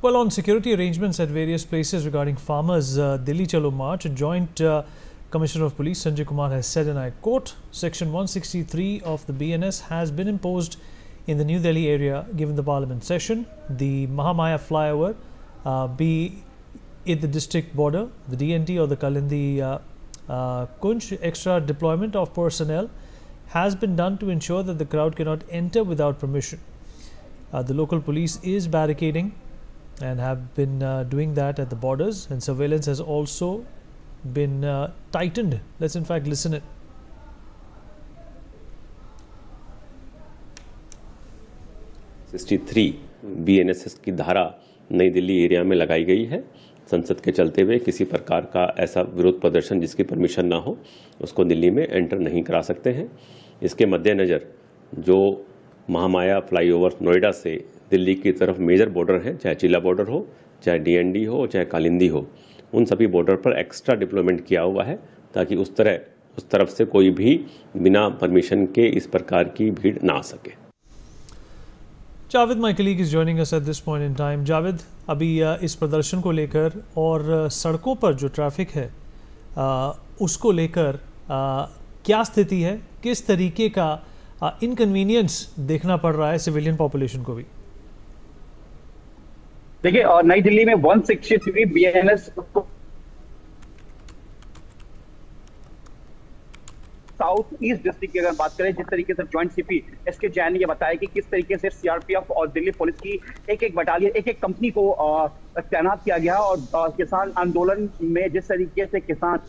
Well, on security arrangements at various places regarding farmers' Delhi Chalo March, Joint Commissioner of Police Sanjay Kumar has said, and I quote, Section 163 of the BNS has been imposed in the New Delhi area given the Parliament session. The Mahamaya flyover, be it the district border, the DNT or the Kalindi Kunj, extra deployment of personnel has been done to ensure that the crowd cannot enter without permission. The local police is barricading and have been doing that at the borders, and surveillance has also been tightened. Let's in fact listen it. BNSS की धारा नई Delhi area में लगाई गई है। संसद के चलते हुए किसी प्रकार का ऐसा विरोध प्रदर्शन जिसकी परमिशन ना हो उसको दिल्ली में एंटर नहीं करा सकते हैं। इसके मद्देनज़र जो महामाया फ्लाईओवर नोएडा से दिल्ली की तरफ मेजर बॉर्डर है, चाहे चिल्ला बॉर्डर हो, चाहे डीएनडी हो, चाहे कालिंदी हो, उन सभी बॉर्डर पर एक्स्ट्रा डिप्लॉयमेंट किया हुआ है ताकि उस तरफ से कोई भी बिना परमिशन के इस प्रकार की भीड़ ना आ सके। Javed, my colleague is joining us at this point in time. Javed, अभी इस प्रदर्शन को लेकर और सड़कों पर जो ट्रैफिक है उसको लेकर क्या स्थिति है, किस तरीके का इनकन्वीनियंस देखना पड़ रहा है सिविलियन पॉपुलेशन को भी? देखिए, नई दिल्ली में 163 BNS साउथ ईस्ट डिस्ट्रिक्ट की अगर बात करें, जिस तरीके से ज्वाइंट सीपी एसके जैन ने यह बताया कि किस तरीके से सीआरपीएफ और दिल्ली पुलिस की एक बटालियन, एक कंपनी को तैनात किया गया और किसान आंदोलन में जिस तरीके से किसान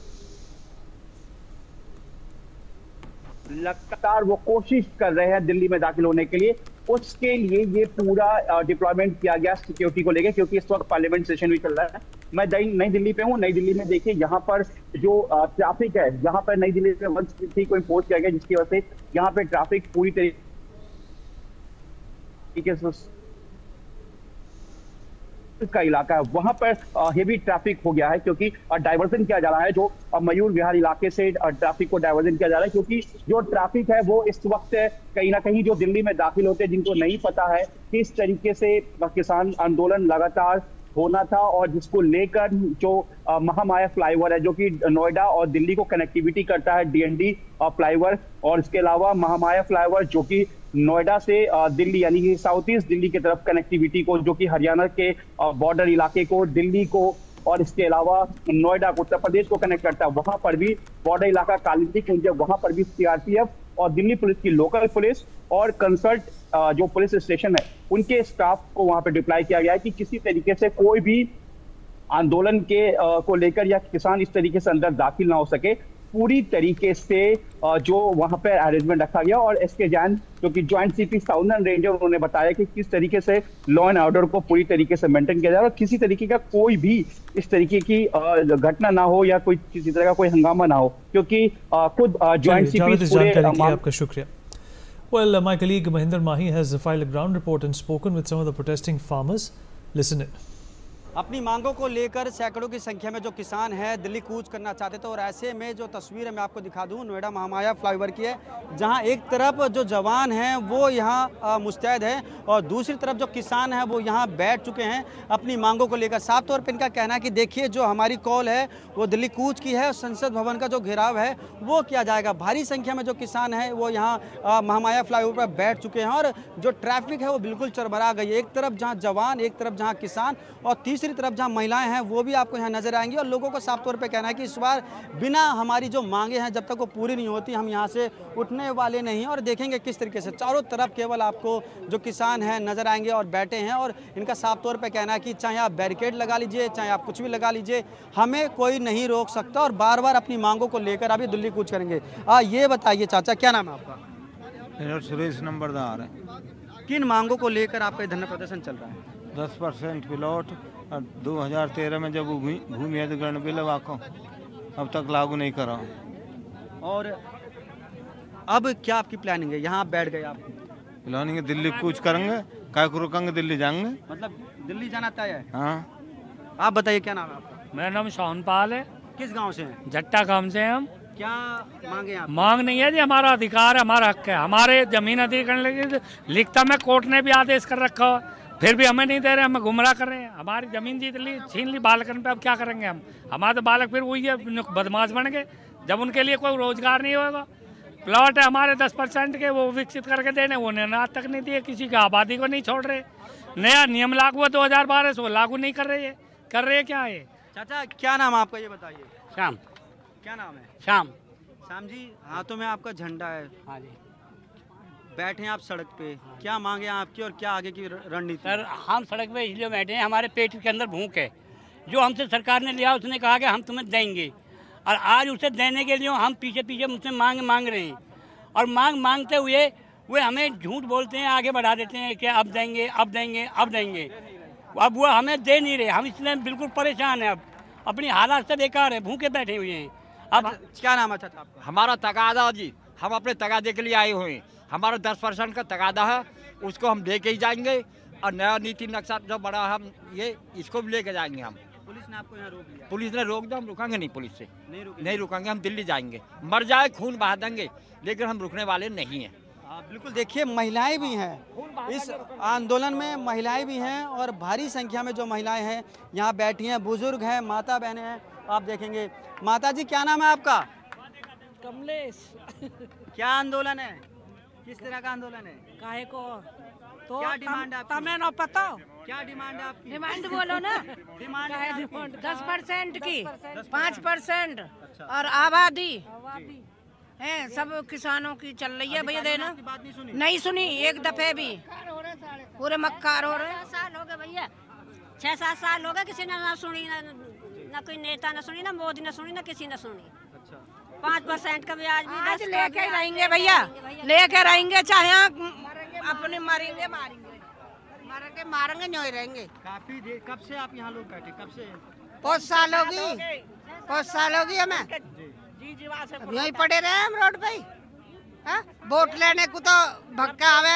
लगातार वो कोशिश कर रहे हैं दिल्ली में दाखिल होने के लिए, उसके लिए ये पूरा डिप्लॉयमेंट किया गया सिक्योरिटी को लेकर, क्योंकि इस वक्त पार्लियामेंट सेशन भी चल रहा है। मैं नई दिल्ली पे हूँ। नई दिल्ली में देखिए यहाँ पर जो ट्रैफिक है, यहाँ पर नई दिल्ली में 163 को इम्पोज किया गया, जिसकी वजह से यहाँ पे ट्रैफिक पूरी तरीके से का इलाका है वहां पर हेवी ट्रैफिक हो गया है, क्योंकि डाइवर्जन किया जा रहा है। जो मयूर विहार इलाके से ट्रैफिक को डाइवर्जन किया जा रहा है, क्योंकि जो ट्रैफिक है वो इस वक्त कहीं ना कहीं जो दिल्ली में दाखिल होते हैं, जिनको नहीं पता है किस तरीके से किसान आंदोलन लगातार होना था और जिसको लेकर जो महामाया फ्लाईओवर है जो कि नोएडा और दिल्ली को कनेक्टिविटी करता है, डीएनडी फ्लाईओवर, और इसके अलावा महामाया फ्लाईओवर जो कि नोएडा से दिल्ली यानी कि साउथ ईस्ट दिल्ली की तरफ कनेक्टिविटी को, जो कि हरियाणा के बॉर्डर इलाके को, दिल्ली को और इसके अलावा नोएडा को, उत्तर प्रदेश को कनेक्ट करता है, वहां पर भी बॉर्डर इलाका कालिंदी कुंज, वहां पर भी सीआरपीएफ और दिल्ली पुलिस की लोकल पुलिस और कंसल्ट जो पुलिस स्टेशन है उनके स्टाफ को वहां पर डिप्लॉय किया गया है कि किसी तरीके से कोई भी आंदोलन के को लेकर या किसान इस तरीके से अंदर दाखिल ना हो सके। पूरी तरीके से जो वहां पे अरेंजमेंट रखा गया। और एसके जैन जो कि ज्वाइंट सीपी साउदर्न रेंजर, उन्होंने बताया कि किस तरीके से लॉ एंड ऑर्डर को पूरी तरीके से मेंटेन किया जा रहा है और किसी तरीके का कोई भी इस तरीके की घटना ना हो या कोई किसी तरह का कोई हंगामा ना हो, क्योंकि खुद ज्वाइंट सीपी। आपका शुक्रिया। Well, my colleague Mahinder Mahi has filed a ground report and spoken with some of the protesting farmers. Listen it. अपनी मांगों को लेकर सैकड़ों की संख्या में जो किसान हैं दिल्ली कूच करना चाहते थे, और ऐसे में जो तस्वीर है मैं आपको दिखा दूं नोएडा महामाया फ्लाईओवर की है, जहां एक तरफ जो जवान हैं वो यहां मुस्तैद हैं और दूसरी तरफ जो किसान हैं वो यहां बैठ चुके हैं अपनी मांगों को लेकर। साफ तौर पर इनका कहना है कि देखिए जो हमारी कॉल है वो दिल्ली कूच की है, संसद भवन का जो घेराव है वो किया जाएगा। भारी संख्या में जो किसान हैं वो यहाँ महामाया फ्लाईओवर पर बैठ चुके हैं और जो ट्रैफिक है वो बिल्कुल चरमरा गई है। एक तरफ जहाँ जवान, एक तरफ जहाँ किसान और तीसरी तरफ जहां महिलाएं हैं वो भी आपको यहां नजर आएंगी। और लोगों को साफ तौर पे कहना है कि इस बार बिना हमारी जो मांगे हैं जब तक वो पूरी नहीं होती हम यहां से उठने वाले नहीं हैं। और देखेंगे किस तरीके से चारों तरफ केवल आपको जो किसान हैं नजर आएंगे और बैठे हैं, और इनका साफ तौर पे कहना है कि चाहे आप बैरिकेड लगा लीजिए, चाहे आप कुछ भी लगा लीजिए, हमें कोई नहीं रोक सकता और बार बार अपनी मांगों को लेकर अभी दिल्ली कूच करेंगे। ये बताइए चाचा, क्या नाम है आपका? सुरेश नंबरदार है। किन मांगों को लेकर आपका धरना प्रदर्शन चल रहा है? 10% प्लॉट 2013 में जब भूमि अधिग्रहण बिल अब तक लागू नहीं करा। और अब क्या आपकी प्लानिंग है? यहाँ बैठ गए आप? प्लानिंग दिल्ली कूच करेंगे, काय को रुकेंगे, दिल्ली जाएंगे। मतलब दिल्ली जाना तय है? हाँ। आप बताइए क्या नाम है आपका? मेरा नाम सोनपाल है। किस गांव से हैं? जट्टा गांव से हैं हम। क्या मांगे आप? मांग नहीं है जी, हमारा अधिकार है, हमारा हक है। हमारे जमीन अधिग्रहण लिखता में कोर्ट ने भी आदेश कर रखा फिर भी हमें नहीं दे रहे, हमें गुमराह कर रहे हैं। हमारी ज़मीन जीत ली, छीन ली बालकन पे, अब क्या करेंगे हम? हमारे तो बालक फिर वही है, बदमाश बन गए। जब उनके लिए कोई रोजगार नहीं होगा, प्लॉट है हमारे 10% के, वो विकसित करके देने, वो आज तक नहीं दिए, किसी की आबादी को नहीं छोड़ रहे। नया नियम लागू हुआ 2012 से, वो लागू नहीं कर रहे है। कर रहे क्या है? चाचा क्या नाम है आपका, ये बताइए। शाम। क्या नाम है? शाम। शाम जी, हाथों में आपका झंडा है, हाँ जी। बैठे हैं आप सड़क पे, क्या मांगे आपकी और क्या आगे की रणनीति? सर हम सड़क पे इसलिए बैठे हैं, हमारे पेट के अंदर भूख है। जो हमसे सरकार ने लिया उसने कहा कि हम तुम्हें देंगे, और आज उसे देने के लिए हम पीछे पीछे मुझसे मांग रहे हैं। और मांगते हुए वे हमें झूठ बोलते हैं, आगे बढ़ा देते हैं कि अब देंगे अब देंगे अब देंगे। अब वो हमें दे नहीं रहे, हम इसलिए बिल्कुल परेशान हैं। अब अपनी हालात से बेकार है, भूखे बैठे हुए हैं। अब क्या नाम है चाचा आपका? हमारा तगादा जी, हम अपने तगादे के लिए आए हुए हैं। हमारा 10% का तगादा है, उसको हम लेके ही जाएंगे। और नया नीति नक्शा जो बड़ा हम ये इसको भी लेके जाएंगे हम। पुलिस ने आपको यहाँ रोक लिया? पुलिस ने रोक दिया, हम रुकेंगे नहीं, पुलिस से नहीं रुकेंगे। हम दिल्ली जाएंगे, मर जाए खून बहा देंगे, लेकिन हम रुकने वाले नहीं हैं। बिल्कुल, देखिए महिलाएं भी हैं इस आंदोलन में, महिलाएं भी हैं और भारी संख्या में जो महिलाएं हैं यहाँ बैठी हैं, बुजुर्ग हैं, माता बहनें हैं। आप देखेंगे। माता जी क्या नाम है आपका? कमलेश। क्या आंदोलन है, किस तरह का आंदोलन है? काहे को? तो क्या डिमांड है आपकी? तमें न पता। क्या डिमांड है आपकी? डिमांड बोलो ना। डिमांड काहे है डिमांड? 10% की, 5% और आबादी है, सब किसानों की चल रही है भैया। देना नहीं सुनी एक दफे भी, पूरे मक्कार हो रहे। 6 साल हो गए भैया, 6-7 साल हो गए, किसी ने ना सुनी, ना कोई नेता ने सुनी, ना मोदी ने सुनी, ना किसी ने सुनी। 5% का ब्याज भी आज लेके ही रहेंगे भैया, लेके रहेंगे, चाहे अपने मरेंगे मारेंगे नहीं रहेंगे। काफी देर, कब से आप यहाँ लोग बैठे, कब से? 5 साल होगी हमें, यहीं पड़े रहे हम रोड पे। वोट लेने को तो भक्का आवे,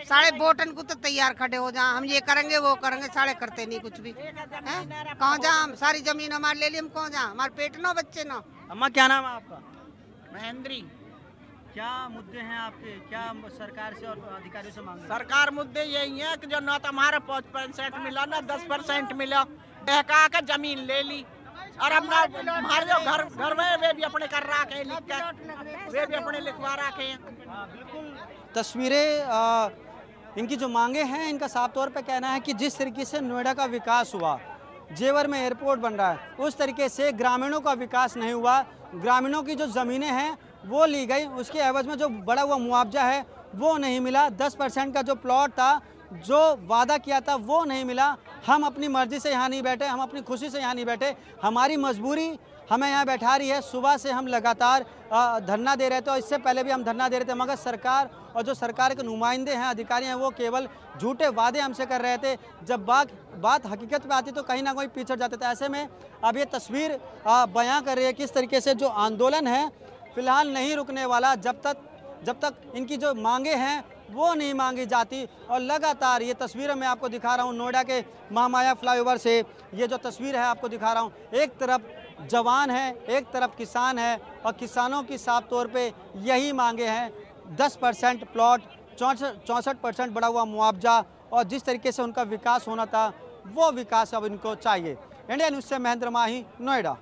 सारे वोटन को तो तैयार खड़े हो जा, हम ये करेंगे वो करेंगे, सारे करते नहीं कुछ भी। कहाँ जा, हम सारी जमीन हमारे ले ली, हम कहाँ जा, हमारे पेट नो बच्चे नो। अम्मा क्या नाम है आपका? महेंद्री। क्या मुद्दे हैं आपके, क्या सरकार से और अधिकारियों से मांग? सरकार मुद्दे यही है कि जो ना तो हमारा 5% मिला, ना 10% मिला, बहका के जमीन ले ली। और अपना हमारे जो घर में वे भी अपने कर रखे हैं, लिख कर वे भी अपने लिखवा रखे हैं। बिल्कुल, तस्वीरें, इनकी जो मांगे हैं, इनका साफ तौर पे कहना है कि जिस तरीके से नोएडा का विकास हुआ, जेवर में एयरपोर्ट बन रहा है, उस तरीके से ग्रामीणों का विकास नहीं हुआ। ग्रामीणों की जो ज़मीनें हैं वो ली गई, उसके एवज में जो बड़ा हुआ मुआवजा है वो नहीं मिला। 10% का जो प्लॉट था, जो वादा किया था, वो नहीं मिला। हम अपनी मर्जी से यहाँ नहीं बैठे, हम अपनी खुशी से यहाँ नहीं बैठे, हमारी मजबूरी हमें यहाँ बैठा रही है। सुबह से हम लगातार धरना दे रहे थे और इससे पहले भी हम धरना दे रहे थे, मगर सरकार और जो सरकार के नुमाइंदे हैं, अधिकारी हैं, वो केवल झूठे वादे हमसे कर रहे थे। जब बात हकीकत पे आती तो कहीं ना कहीं पिछड़ जाते थे। ऐसे में अब ये तस्वीर बयां कर रही है किस तरीके से जो आंदोलन है फिलहाल नहीं रुकने वाला, जब तक इनकी जो मांगे हैं वो नहीं मांगी जाती। और लगातार ये तस्वीरें मैं आपको दिखा रहा हूँ नोएडा के महामाया फ्लाईओवर से, ये जो तस्वीर है आपको दिखा रहा हूँ। एक तरफ जवान है, एक तरफ किसान है, और किसानों की साफ तौर पे यही मांगे हैं। 10% प्लॉट, 64% बढ़ा हुआ मुआवजा, और जिस तरीके से उनका विकास होना था वो विकास अब इनको चाहिए। इंडिया न्यूज़ से महेंद्र माही, नोएडा।